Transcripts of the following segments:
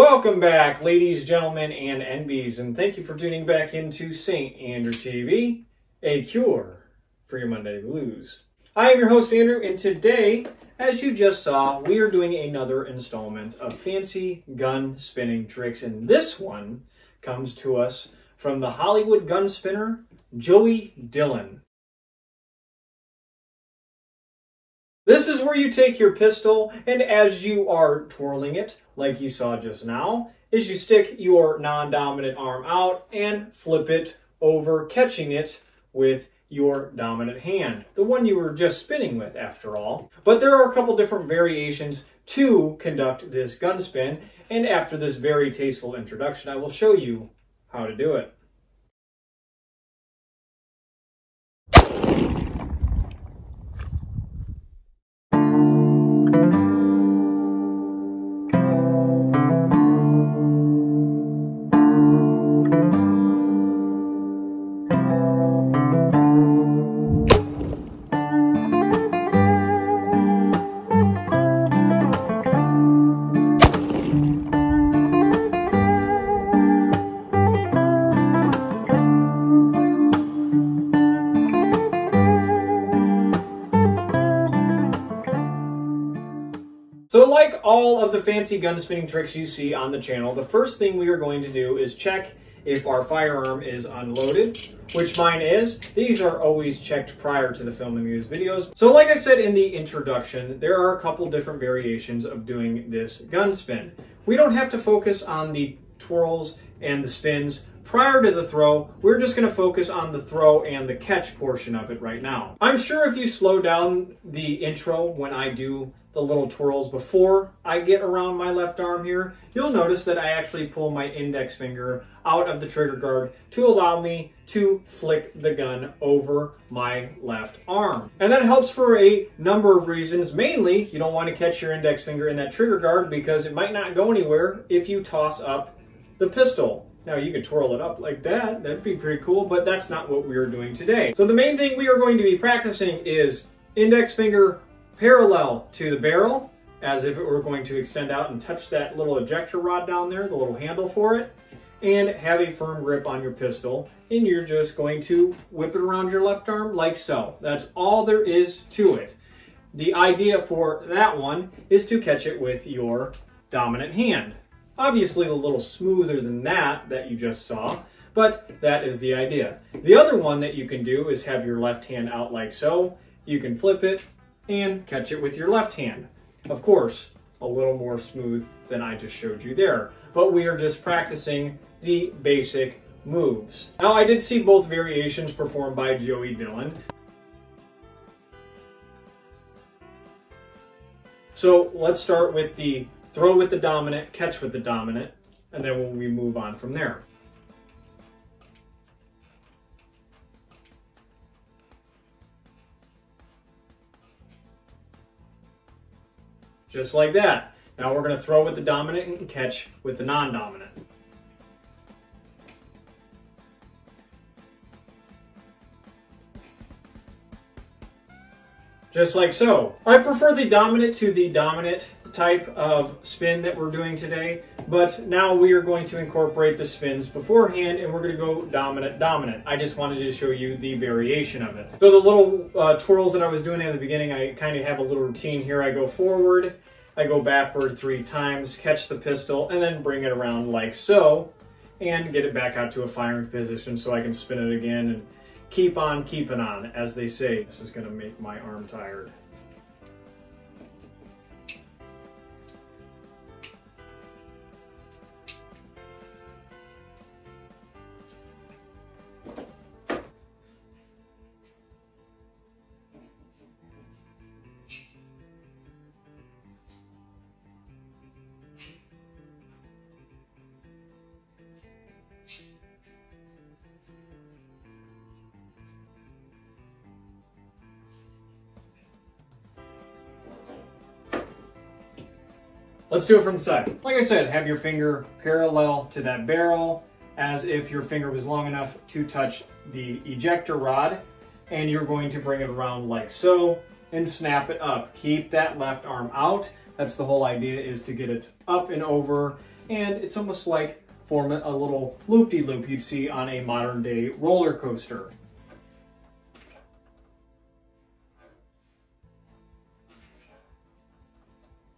Welcome back, ladies, gentlemen, and NBs, and thank you for tuning back into St. Andrew TV, a cure for your Monday blues. I am your host, Andrew, and today, as you just saw, we are doing another installment of fancy gun spinning tricks, and this one comes to us from the Hollywood gun spinner, Joey Dillon. This is where you take your pistol, and as you are twirling it, like you saw just now, is you stick your non-dominant arm out and flip it over, catching it with your dominant hand. The one you were just spinning with, after all. But there are a couple different variations to conduct this gun spin, and after this very tasteful introduction, I will show you how to do it. So like all of the fancy gun spinning tricks you see on the channel, the first thing we are going to do is check if our firearm is unloaded, which mine is. These are always checked prior to the filming of these videos. So like I said in the introduction, there are a couple different variations of doing this gun spin. We don't have to focus on the twirls and the spins prior to the throw. We're just going to focus on the throw and the catch portion of it right now. I'm sure if you slow down the intro when I do the little twirls before I get around my left arm here, you'll notice that I actually pull my index finger out of the trigger guard to allow me to flick the gun over my left arm. And that helps for a number of reasons. Mainly, you don't want to catch your index finger in that trigger guard because it might not go anywhere if you toss up the pistol. Now you could twirl it up like that, that'd be pretty cool, but that's not what we are doing today. So the main thing we are going to be practicing is index finger parallel to the barrel, as if it were going to extend out and touch that little ejector rod down there, the little handle for it, and have a firm grip on your pistol, and you're just going to whip it around your left arm like so. That's all there is to it. The idea for that one is to catch it with your dominant hand. Obviously a little smoother than that you just saw, but that is the idea. The other one that you can do is have your left hand out like so. You can flip it and catch it with your left hand. Of course, a little more smooth than I just showed you there, but we are just practicing the basic moves. Now, I did see both variations performed by Joey Dillon. So let's start with the throw with the dominant, catch with the dominant, and then we move on from there. Just like that. Now we're going to throw with the dominant and catch with the non-dominant. Just like so. I prefer the dominant to the dominant type of spin that we're doing today, but now we are going to incorporate the spins beforehand and we're going to go dominant. I just wanted to show you the variation of it. So the little twirls that I was doing at the beginning, I kind of have a little routine here. I go forward, I go backward 3 times, catch the pistol, and then bring it around like so, and get it back out to a firing position so I can spin it again and keep on keeping on, as they say. This is going to make my arm tired. Let's do it from the side. Like I said, have your finger parallel to that barrel as if your finger was long enough to touch the ejector rod, and you're going to bring it around like so and snap it up. Keep that left arm out. That's the whole idea, is to get it up and over and it's almost like forming a little loop-de-loop you'd see on a modern-day roller coaster.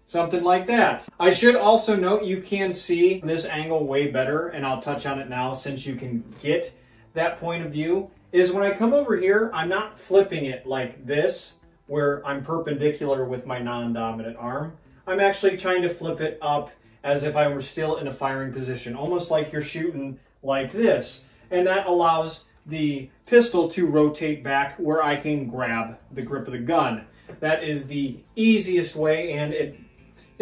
Something like that. I should also note you can see this angle way better, and I'll touch on it now since you can get that point of view, is when I come over here, I'm not flipping it like this, where I'm perpendicular with my non-dominant arm. I'm actually trying to flip it up as if I were still in a firing position, almost like you're shooting like this. And that allows the pistol to rotate back where I can grab the grip of the gun. That is the easiest way, and it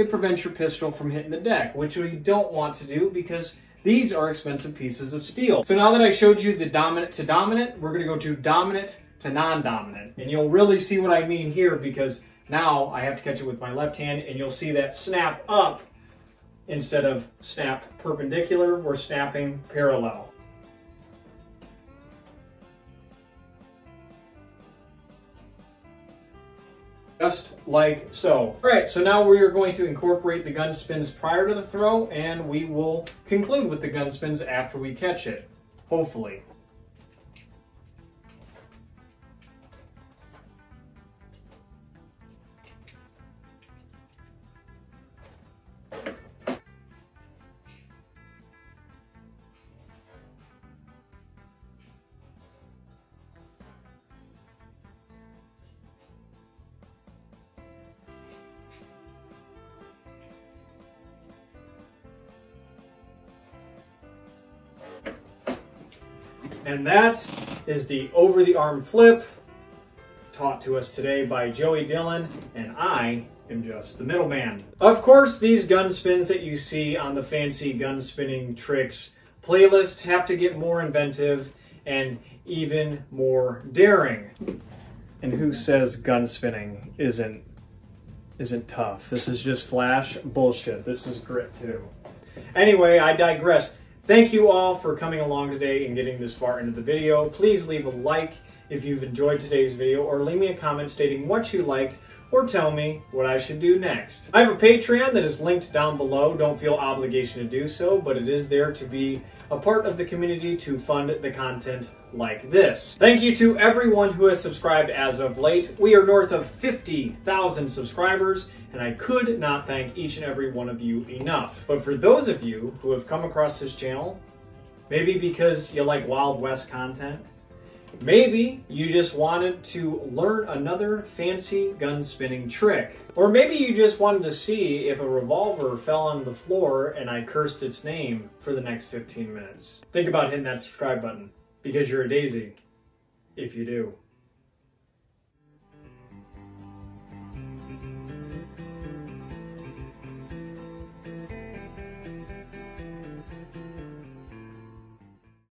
prevents your pistol from hitting the deck, which we don't want to do because these are expensive pieces of steel. So now that I showed you the dominant to dominant, we're going to go to dominant to non-dominant. And you'll really see what I mean here, because now I have to catch it with my left hand, and you'll see that snap up instead of snap perpendicular, we're snapping parallel. Just like so. All right, so now we are going to incorporate the gun spins prior to the throw, and we will conclude with the gun spins after we catch it, hopefully. And that is the over-the-arm flip taught to us today by Joey Dillon, and I am just the middleman. Of course, these gun spins that you see on the Fancy Gun Spinning Tricks playlist have to get more inventive and even more daring. And who says gun spinning isn't tough? This is just flash bullshit. This is grit too. Anyway, I digress. Thank you all for coming along today and getting this far into the video. Please leave a like if you've enjoyed today's video, or leave me a comment stating what you liked, or tell me what I should do next. I have a Patreon that is linked down below. Don't feel obligation to do so, but it is there to be a part of the community to fund the content like this. Thank you to everyone who has subscribed as of late. We are north of 50,000 subscribers, and I could not thank each and every one of you enough. But for those of you who have come across this channel, maybe because you like Wild West content, maybe you just wanted to learn another fancy gun spinning trick, or maybe you just wanted to see if a revolver fell on the floor and I cursed its name for the next 15 minutes. Think about hitting that subscribe button, because you're a daisy if you do.